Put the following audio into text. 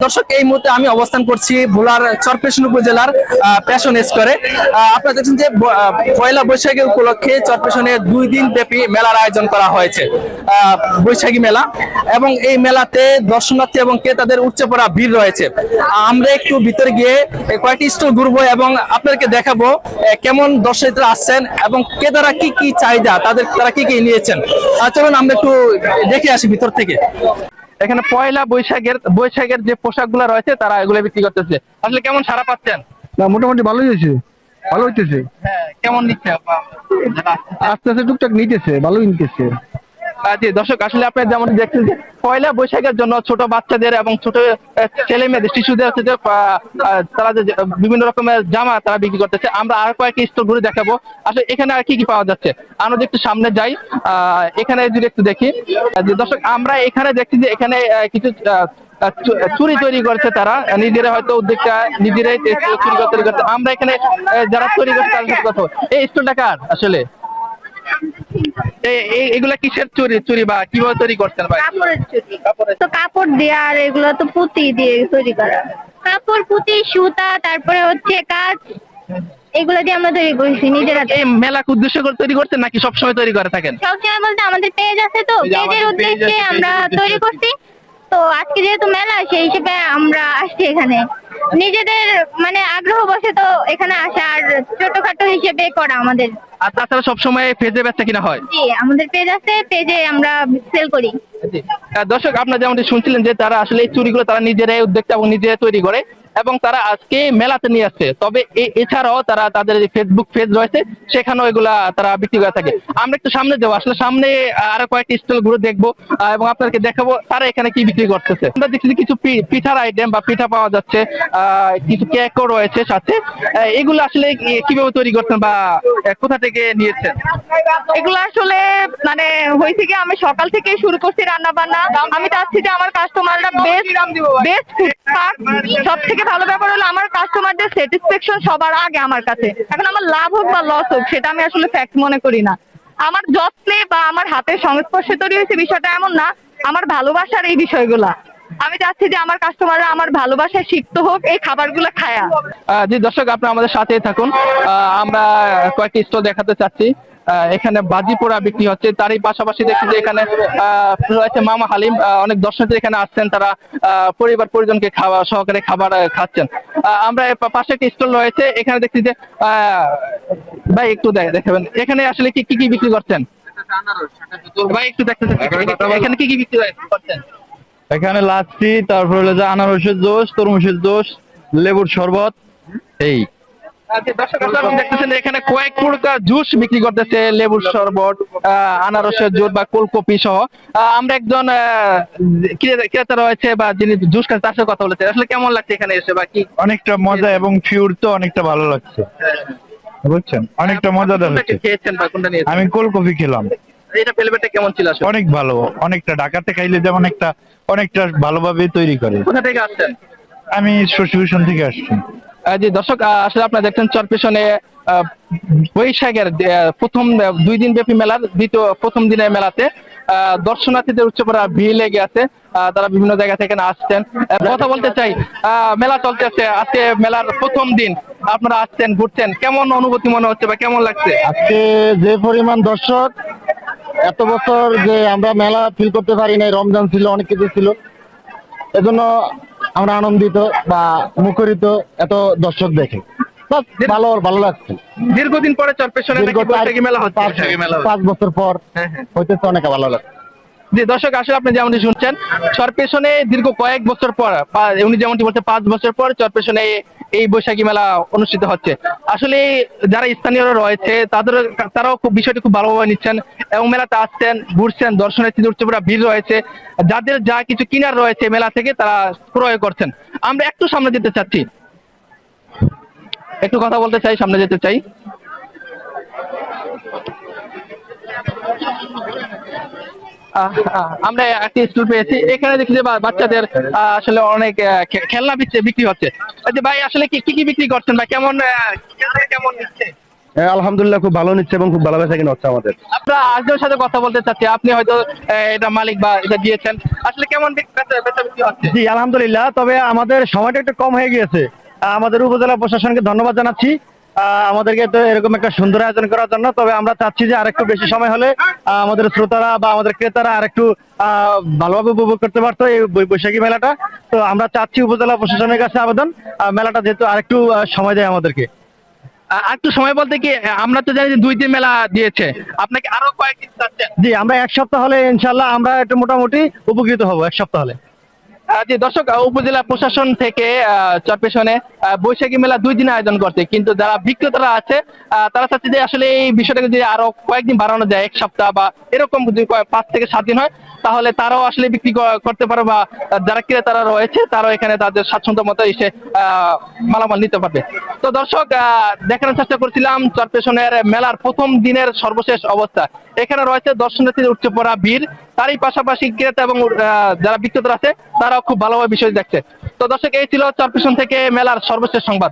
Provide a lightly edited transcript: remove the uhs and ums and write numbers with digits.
দর্শক এই মুহূর্তে আমি অবস্থান করছি ভোলার চরপেশন উপজেলার প্যাশন স্কোয়ারে। আপনারা দেখছেন যে পয়লা বৈশাখী উপলক্ষে চরপেশনে 2 দিন ব্যাপী মেলার আয়োজন করা হয়েছে, বৈশাখী মেলা। এবং এই মেলাতে দর্শনার্থী এবং ক্রেতাদের উপচে পড়া ভিড় রয়েছে। আমরা একটু ভিতরে গিয়ে কয়েকটি স্টল ঘুরবো এবং আপনাদেরকে দেখাবো কেমন দর্শনার্থীরা আসছেন এবং ক্রেতারা কি কি চাহিদা তারা কি কি নিয়েছেন। চলুন আমরা একটু দেখে আসি ভিতর থেকে। এখানে পয়লা বৈশাখের যে পোশাকগুলো রয়েছে তারা এগুলো বিক্রি করতেছে। আসলে কেমন সাড়া পাচ্ছেন? না, মোটামুটি ভালোই হয়েছে, ভালো হইতেছে। হ্যাঁ, কেমন নিচ্ছে? আস্তে আস্তে টুকটাক নিতেছে, ভালোই নিতেছে। জি দর্শক, আসলে আপনি যেমন দেখছেন যে পয়লা বৈশাখের জন্য ছোট বাচ্চাদের এবং ছোট ছেলে মেয়েদের শিশুদের হচ্ছে যে তারা যে বিভিন্ন রকমের জামা তারা বিক্রি করতেছে। আমরা আর কয়েকটি স্টোর ঘুরে দেখাবো আসলে এখানে আর কি কি পাওয়া যাচ্ছে। আমরা যদি একটু সামনে যাই, এখানে যদি একটু দেখি যে দর্শক, আমরা এখানে দেখছি যে এখানে কিছু চুরি তৈরি করছে তারা নিজেরা, হয়তো উদ্যোক্তা নিজেরাই চুরি করতে। আমরা এখানে যারা তৈরি করছে তাদের সাথে কথা বলবো। এই স্টোরটা কার আসলে? এগুলা কিসের চুরি বা কিভাবে তৈরি করছেন ভাই? তো কাপড় দিয়ে, আর এগুলো তো পুঁতি দিয়ে তৈরি করা। কাপড়, পুঁতি, সুতা, তারপরে হচ্ছে কাজ, এগুলো দিয়ে আমরা তৈরি করছি নিজেরা। এই মেলাকে উদ্দেশ্য করে তৈরি করছেন নাকি সবসময় তৈরি করে থাকেন? সবসময় বলতে আমাদের পেজ আছে, তো পেজের উদ্দেশ্যে আমরা তৈরি করছি। তো আজকে যেহেতু মেলা, সেই হিসেবে আমরা আসছি এখানে নিজেদের মানে আগ্রহ বসে তো এখানে আসা, আর ছোটখাটো হিসেবে করা আমাদের। আর তাছাড়া সবসময় পেজে বেচা কিনা হয়? জি, আমাদের পেজ আছে, পেজে আমরা সেল করি। দর্শক, আপনারা যেমনটি শুনছিলেন যে তারা আসলে এই চুরিগুলো তারা নিজেরাই উদ্যোক্তা এবং নিজেরাই তৈরি করে এবং তারা আজকে মেলাতে নিয়ে আসছে। তবে এছাড়াও তারা তাদের ফেসবুক পেজ রয়েছে, সেখানেও এগুলা তারা বিক্রি করে থাকে। আমরা একটু সামনে যাবো, আসলে সামনে আরো কয়েকটি স্টল ঘুরে দেখবো এবং আপনাদেরকে দেখাবো তারা এখানে কি বিক্রি করতেছে। আমরা দেখছি কিছু পিঠার আইটেম বা পিঠা পাওয়া যাচ্ছে, কিছু কেকও রয়েছে সাথে। এগুলো আসলে কিভাবে তৈরি করছেন বা কোথা থেকে নিয়েছেন? এগুলো আসলে মানে হয়েছে কি, আমি সকাল থেকে শুরু করছি রান্না বান্না। আমি চাচ্ছি যে আমার কাস্টমাররা বেস্ট সব থেকে ভালো ব্যাপার হলো আমার কাস্টমারদের স্যাটিসফ্যাকশন সবার আগে আমার কাছে। এখন আমার লাভ হোক বা লস হোক, সেটা আমি আসলে ফ্যাক্ট মনে করি না। আমার যত্নে বা আমার হাতের সংস্পর্শে তৈরি হয়েছে বিষয়টা এমন না, আমার ভালোবাসার এই বিষয়গুলা। আমি চাচ্ছি যে আমার কাস্টমাররা আমার ভালোবাসায় সিক্ত হোক এই খাবারগুলো খায়া। জি দর্শক, আপনারা আমাদের সাথেই থাকুন। আমরা কয়েকটি স্টল দেখাতে চাচ্ছি। এখানে বাজি পোড়া বিক্রি হচ্ছে, তারই পাশাপাশি দেখছি যে এখানে রয়েছে মামা হালিম। অনেক দর্শনার্থী এখানে আসছেন, তারা পরিবার পরিজনকে সহকারে খাবার খাচ্ছেন। আমরা পাশে একটি স্টল রয়েছে, এখানে দেখছি যে ভাই একটু দেখাবেন এখানে আসলে কি কি বিক্রি করছেন ভাই, একটু দেখতে এখানে কি কি বিক্রি করছেন? এখানে লাচ্ছি, তারপর হলো যে আনারসের জুস, তরমুজের জুস, লেবুর শরবত। এই দর্শক, আপনারা দেখতেছেন এখানে কয়েক প্রকার জুস বিক্রি করতেছে, লেবুর শরবত, আনারসের জুস বা কোলকপি সহ। আমরা একজন ক্রেতা রয়েছে বা যিনি জুস খাচ্ছে তার সাথে কথা বলেছে। আসলে কেমন লাগছে এখানে এসে বা কি? অনেকটা মজা এবং ফিউর তো অনেকটা ভালো লাগছে, বুঝছেন, অনেকটা মজাদার হচ্ছে। খেয়েছেন বা কোনটা নিয়েছেন? আমি কোল্ড কফি খেলাম, এটা ফ্লেভারটা কেমন ছিল আসলে? অনেক ভালো, অনেকটা ঢাকাতে খাইলে যেমন অনেকটা ভালোভাবে তৈরি করে। কোথা থেকে আসছেন? আমি শশীভূষণ থেকে আসছি। জি দর্শক, আসলে আপনারা দেখছেন চরপেশনে বৈশাখের প্রথম 2 দিন ব্যাপী মেলার প্রথম দিনের মেলাতে দর্শনার্থীদের উচ্চ পড়া ভিড় লেগে আছে। তারা বিভিন্ন জায়গা থেকে আসছেন। কথা বলতে চাই, মেলা চলতেছে, আজকে মেলার প্রথম দিন, আপনারা আসছেন, ঘুরছেন, কেমন অনুভূতি মনে হচ্ছে বা কেমন লাগছে? আজকে যে পরিমাণ দর্শক, এত বছর যে আমরা মেলা ফিল করতে পারি নাই, রমজান ছিল, অনেক কিছু ছিল, এজন্য আমরা আনন্দিত বা মুখরিত এত দর্শক দেখে। ভালো লাগছে। দীর্ঘদিন পরে চরপেশনে বৈশাখী মেলা হচ্ছে, 5 বছর পর হইতেছে, অনেক ভালো লাগছে। জি দর্শক, আসলে আপনি যেমনটি শুনছেন চরপেশনে দীর্ঘ কয়েক বছর পর, উনি যেমনটি বলছে 5 বছর পর চরপেশনে এই বৈশাখী মেলা অনুষ্ঠিত হচ্ছে। আসলে যারা স্থানীয়রা রয়েছে তারাও খুব বিষয়টি খুব ভালোভাবে নিচ্ছেন এবং মেলাতে আসছেন, ঘুরছেন, দর্শনার্থীদের উচ্চ পড়া ভিড় রয়েছে, যাদের যা কিছু কিনার রয়েছে মেলা থেকে তারা ক্রয় করছেন। আমরা একটু সামনে যেতে চাচ্ছি, একটু কথা বলতে চাই, সামনে যেতে চাই। আমরা একটি স্টল পেয়েছি, এখানে দেখছি যে বাচ্চাদের আসলে অনেক খেলনা বিক্রি হচ্ছে। ভাই আসলে কি কি বিক্রি করছেন বা কেমন নিচ্ছে? আলহামদুলিল্লাহ খুব ভালো নিচ্ছে এবং খুব ভালো বেচা কিনা হচ্ছে আমাদের। আপনারা আরেকজনের সাথে কথা বলতে চাচ্ছি, আপনি হয়তো এটা মালিক বা এটা দিয়েছেন, আসলে কেমন বেচা বিক্রি হচ্ছে? জি আলহামদুলিল্লাহ, তবে আমাদের সময়টা একটু কম হয়ে গিয়েছে। আমাদের উপজেলা প্রশাসনকে ধন্যবাদ জানাচ্ছি আমাদেরকে তো এরকম একটা সুন্দর আয়োজন করার জন্য। তবে আমরা চাচ্ছি যে আরেকটু বেশি সময় হলে আমাদের শ্রোতারা বা আমাদের ক্রেতারা আরেকটু ভালোভাবে উপভোগ করতে পারতো এই বৈশাখী মেলাটা। তো আমরা চাচ্ছি উপজেলা প্রশাসনের কাছে আবেদন, মেলাটা যেহেতু আরেকটু সময় দেয় আমাদেরকে। একটু সময় বলতে কি, আমরা তো জানি যে 2 দিন মেলা দিয়েছে, আপনাকে আরো কয়েকদিন চাচ্ছেন? জি আমরা এক সপ্তাহ হলে ইনশাল্লাহ আমরা একটু মোটামুটি উপকৃত হব এক সপ্তাহ হলে। জি দর্শক, উপজেলা প্রশাসন থেকে চরপেশনে বৈশাখী মেলা 2 দিন আয়োজন করছে, কিন্তু যারা বিক্রেতারা আছে তারা চাচ্ছে যে আসলে এই বিষয়টাকে যদি আরো কয়েকদিন বাড়ানো যায়, এক সপ্তাহ বা এরকম যদি 5 থেকে 7 দিন হয়, তাহলে তারাও আসলে বিক্রি করতে পারবে বা যারা ক্রেতারা রয়েছে তারাও এখানে তাদের স্বাচ্ছন্দ্য মতো এসে মালামাল নিতে পারবে। তো দর্শক, দেখানোর চেষ্টা করছিলাম চরপেশনের মেলার প্রথম দিনের সর্বশেষ অবস্থা। এখানে রয়েছে দর্শনার্থীদের উচ্চ পড়া ভিড়, তারই পাশাপাশি ক্রেতা এবং যারা বিক্রেতা আছে তারাও খুব ভালোভাবে বিষয় দেখছে। তো দর্শক, এই ছিল চরপেশন থেকে মেলার সর্বশেষ সংবাদ।